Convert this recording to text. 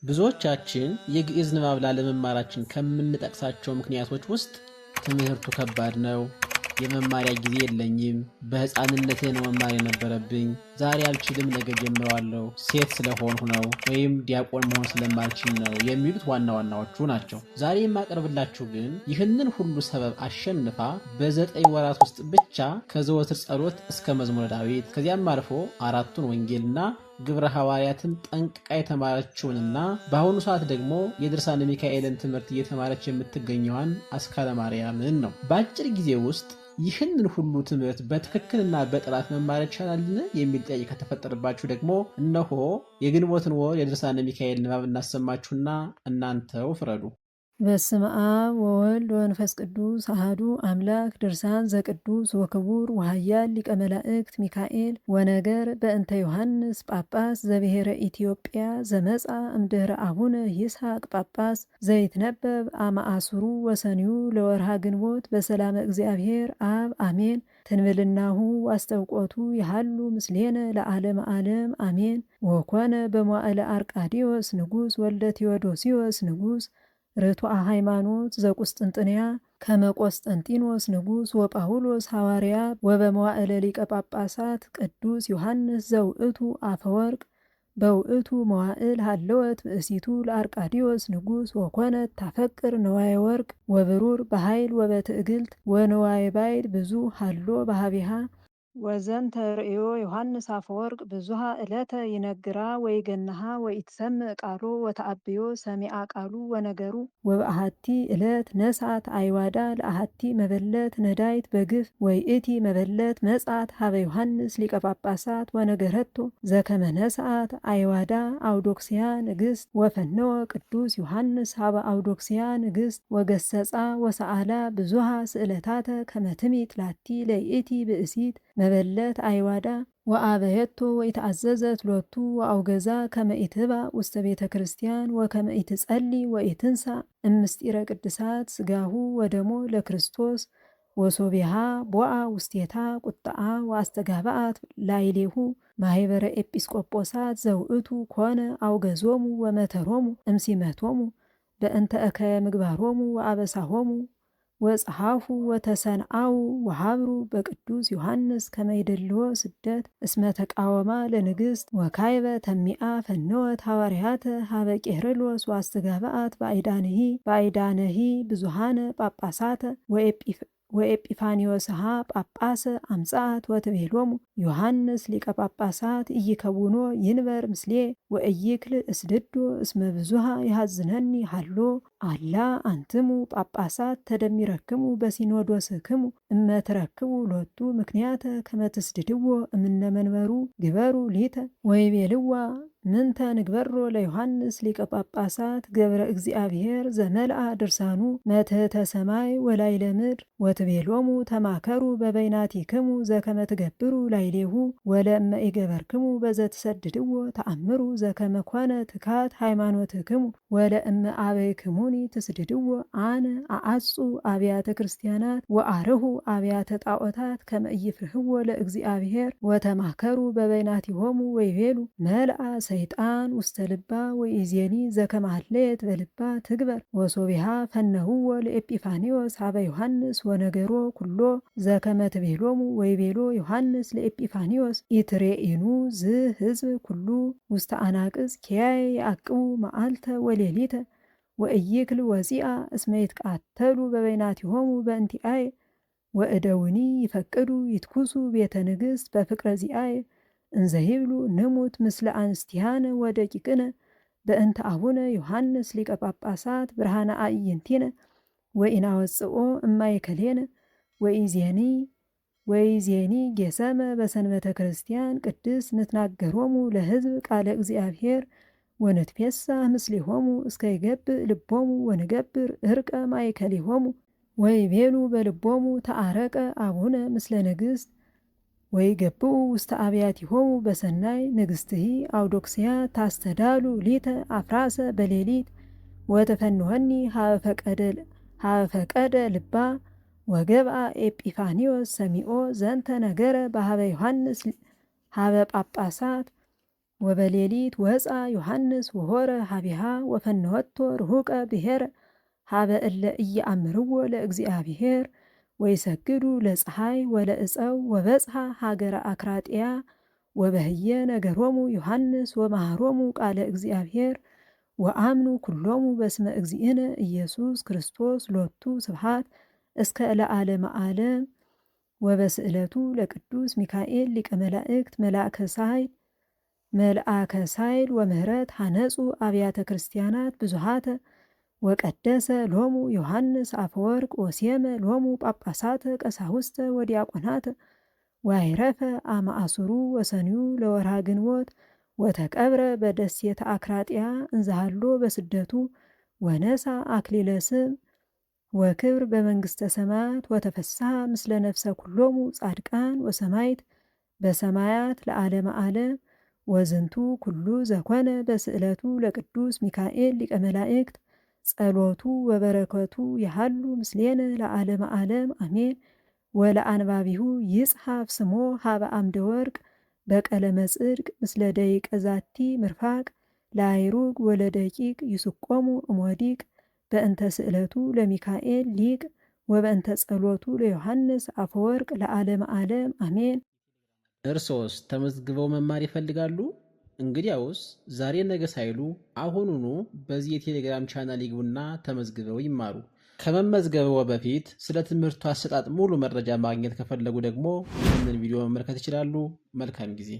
ብዙዎቻችን የግዕዝ ንባብ ላለመማራችን ከምንጠቅሳቸው ምክንያቶች ውስጥ ትምህርቱ ከባድ ነው፣ የመማሪያ ጊዜ የለኝም፣ በሕፃንነቴ ነው መማር የነበረብኝ፣ ዛሬ አልችልም ነገ ጀምረዋለሁ፣ ሴት ስለሆንሁ ነው፣ ወይም ዲያቆን መሆን ስለማልችል ነው የሚሉት ዋና ዋናዎቹ ናቸው። ዛሬ የማቀርብላችሁ ግን ይህንን ሁሉ ሰበብ አሸንፋ በ9 ወራት ውስጥ ብቻ ከዘወትር ጸሎት እስከ መዝሙረ ዳዊት ከዚያም አልፎ አራቱን ወንጌልና ግብረ ሐዋርያትን ጠንቅቃ የተማረችውንና በአሁኑ ሰዓት ደግሞ የድርሳነ ሚካኤልን ትምህርት እየተማረች የምትገኘዋን አስካለ ማርያምን ነው። በአጭር ጊዜ ውስጥ ይህንን ሁሉ ትምህርት በትክክልና በጥራት መማር ይቻላልን የሚል ጥያቄ ከተፈጠረባችሁ ደግሞ እነሆ የግንቦትን ወር የድርሳነ ሚካኤል ንባብ እናሰማችሁና እናንተው ፍረዱ። በስመ አብ ወወልድ ወመንፈስ ቅዱስ አሐዱ አምላክ። ድርሳን ዘቅዱስ ወክቡር ወኃያል ሊቀ መላእክት ሚካኤል ወነገር በእንተ ዮሐንስ ጳጳስ ዘብሔረ ኢትዮጵያ ዘመጻ እምድኅረ አቡነ ይስሐቅ ጳጳስ ዘይትነበብ አመአስሩ ወሰኒዩ ለወርሃ ግንቦት በሰላመ እግዚአብሔር አብ አሜን። ትንብልናሁ ዋስተውቆቱ ያሃሉ ምስሌነ ለዓለመ ዓለም አሜን። ወኮነ በመዋዕለ አርቃዲዮስ ንጉሥ ወልደ ቴዎዶሲዮስ ንጉሥ ርቱዐ ሃይማኖት ዘቁስጥንጥንያ ከመቆስጠንጢኖስ ንጉሥ ወጳውሎስ ሐዋርያ ወበመዋዕለ ሊቀ ጳጳሳት ቅዱስ ዮሐንስ ዘውእቱ አፈወርቅ በውእቱ መዋዕል ሃለወት ብእሲቱ ለአርቃዲዮስ ንጉሥ ወኮነት ታፈቅር ነዋየ ወርቅ ወብሩር በኃይል ወበትዕግልት ወነዋየ ባይድ ብዙ ሃሎ ባህቢሃ ወዘንተ ርእዮ ዮሐንስ አፈወርቅ ብዙሃ ዕለተ ይነግራ ወይገናሃ ወኢትሰምዕ ቃሎ ወተአብዮ ሰሚዓ ቃሉ ወነገሩ ወበአሐቲ ዕለት ነሳት አይዋዳ ለአሐቲ መበለት ነዳይት በግፍ ወይእቲ መበለት መጻት ሀበ ዮሐንስ ሊቀ ጳጳሳት ወነገረቶ ዘከመ ነሳት አይዋዳ አውዶክስያ ንግሥት ወፈነወ ቅዱስ ዮሐንስ ሀበ አውዶክስያ ንግሥት ወገሰጻ ወሰአላ ብዙሃ ስእለታተ ከመትሚት ላቲ ለይእቲ ብእሲት መበለት አይዋዳ ወአበየቶ ወኢትአዘዘት ሎቱ ወአውገዛ ከመ ኢትህባ ውስተ ቤተ ክርስቲያን ወከመ ኢትጸሊ ወኢትንሳ እምስጢረ ቅድሳት ስጋሁ ወደሞ ለክርስቶስ ወሶቢሃ ቦአ ውስቴታ ቁጣአ ወአስተጋባአት ላይሌሁ ማህበረ ኤጲስቆጶሳት ዘውእቱ ኮነ አውገዞሙ ወመተሮሙ እምሲመቶሙ በእንተ እከየ ምግባሮሙ ወአበሳሆሙ ወጸሐፉ ወተሰንአው ወሃብሩ በቅዱስ ዮሐንስ ከመይደልዎ ስደት እስመ ተቃወማ ለንግሥት ወካይበ ተሚአ ፈነወት ሐዋርያተ ሀበ ቄርሎስ ወአስተጋባአት በአይዳነሂ ብዙሃነ ጳጳሳተ ወኤጲፋኒዮስሃ ጳጳሰ አምጻት ወትቤሎሙ ዮሐንስ ሊቀ ጳጳሳት ኢይከውኖ ይንበር ምስሌ ወእይክል እስድዶ እስመ ብዙሃ ይሃዝነኒ ሃሎ አላ አንትሙ ጳጳሳት ተደሚረክሙ በሲኖዶስክሙ እመትረክቡ ሎቱ ምክንያተ ከመትስድድዎ እምነ መንበሩ ግበሩ ሊተ ወይቤልዋ ምንተ ንግበሮ ለዮሐንስ ሊቀ ጳጳሳት ገብረ እግዚአብሔር ዘመልአ ድርሳኑ መትሕተ ሰማይ ወላይለ ምድር ወትቤሎሙ ተማከሩ በበይናቲክሙ ዘከመ ትገብሩ ላይሌሁ ወለእመ ኢገበርክሙ በዘትሰድድዎ ተአምሩ ዘከመ ኮነ ትካት ሃይማኖትክሙ ወለእመ አበይክሙኒ ትስድድዎ አነ አአጹ አብያተ ክርስቲያናት ወአርሁ አብያተ ጣዖታት ከመ ኢይፍርህዎ ለእግዚአብሔር ወተማከሩ በበይናቲሆሙ ወይቤሉ መልአ ሰይጣን ውስተ ልባ ወኢዜኒ ዘከመ ሀለየት በልባ ትግበር ወሶቢሃ ፈነህዎ ለኤጲፋኒዮስ ሀበ ዮሐንስ ወነገሮ ኩሎ ዘከመ ትቤሎሙ ወይቤሎ ዮሐንስ ለኤጲፋኒዮስ ኢትሬኢኑ ዝ ህዝብ ኩሉ ውስተ አናቅጽ ኪያየ ያዕቅቡ መዓልተ ወሌሊተ ወእይክል ወፂአ እስመ ይትቃተሉ በበይናቲሆሙ በእንቲአየ ወእደውኒ ይፈቅዱ ይትኩሱ ቤተ ንግሥት በፍቅረ ዚአየ እንዘይብሉ ንሙት ምስለ አንስቲሃነ ወደቂቅነ በእንተ አቡነ ዮሐንስ ሊቀ ጳጳሳት ብርሃነ አዕይንቲነ ወኢናወፅኦ እማይከሌነ ወኢዜኒ ጌሰመ በሰንበተ ክርስቲያን ቅድስ ንትናገሮሙ ለሕዝብ ቃለ እግዚአብሔር ወንትፌሳህ ምስሌሆሙ እስከ ይገብእ ልቦሙ ወንገብር እርቀ ማእከሌሆሙ ወይቤሉ በልቦሙ ተአረቀ አቡነ ምስለ ንግሥት ወይገብኡ ውስተ አብያቲሆሙ በሰናይ ንግሥትሂ አውዶክስያ ታስተዳሉ ሊተ አፍራሰ በሌሊት ወተፈንወኒ ሀበ ፈቀደ ልባ ወገብአ ኤጲፋኒዮስ ሰሚኦ ዘንተ ነገረ በሀበ ዮሐንስ ሀበ ጳጳሳት ወበሌሊት ወፃ ዮሐንስ ወሆረ ሀቢሃ ወፈነወቶ ርሁቀ ብሔረ ሀበ እለ ኢየአምርዎ ለእግዚአብሔር ወይሰግዱ ለፀሐይ ወለእፀው ወበጽሐ ሀገረ አክራጥያ ወበህየ ነገሮሙ ዮሐንስ ወመሃሮሙ ቃለ እግዚአብሔር ወአምኑ ኩሎሙ በስመ እግዚእነ ኢየሱስ ክርስቶስ ሎቱ ስብሐት እስከ ለዓለመ ዓለም። ወበስዕለቱ ለቅዱስ ሚካኤል ሊቀ መላእክት መልአከ ሳይል ወምህረት ሐነጹ አብያተ ክርስቲያናት ብዙሃተ ወቀደሰ ሎሙ ዮሐንስ አፈወርቅ ወሴመ ሎሙ ጳጳሳተ ቀሳውስተ ወዲያቆናተ ወአይረፈ አማአሱሩ ወሰኒዩ ለወርሃ ግንቦት ወተቀብረ በደሴተ አክራጥያ እንዛሃሎ በስደቱ ወነሳ አክሊለ ስም ወክብር በመንግሥተ ሰማያት ወተፈስሐ ምስለ ነፍሰ ኩሎሙ ጻድቃን ወሰማይት በሰማያት ለዓለመ ዓለም። ወዝንቱ ኩሉ ዘኮነ በስዕለቱ ለቅዱስ ሚካኤል ሊቀ መላእክት ጸሎቱ ወበረከቱ ያሃሉ ምስሌነ ለዓለመ ዓለም አሜን። ወለአንባቢሁ ይጽሐፍ ስሞ ሀበ አምደ ወርቅ በቀለመ ጽድቅ ምስለ ደቂቀ ዛቲ ምርፋቅ ለአይሩግ ወለደቂቅ ይስቆሙ እሞዲቅ በእንተ ስዕለቱ ለሚካኤል ሊቅ ወበእንተ ጸሎቱ ለዮሐንስ አፈወርቅ ለዓለመ ዓለም አሜን። እርሶስ ተመዝግበው መማር ይፈልጋሉ? እንግዲያውስ ዛሬ ነገ ሳይሉ አሁኑኑ በዚህ የቴሌግራም ቻናል ይግቡና ተመዝግበው ይማሩ። ከመመዝገብዎ በፊት ስለ ትምህርቱ አሰጣጥ ሙሉ መረጃ ማግኘት ከፈለጉ ደግሞ ይህንን ቪዲዮ መመልከት ይችላሉ። መልካም ጊዜ።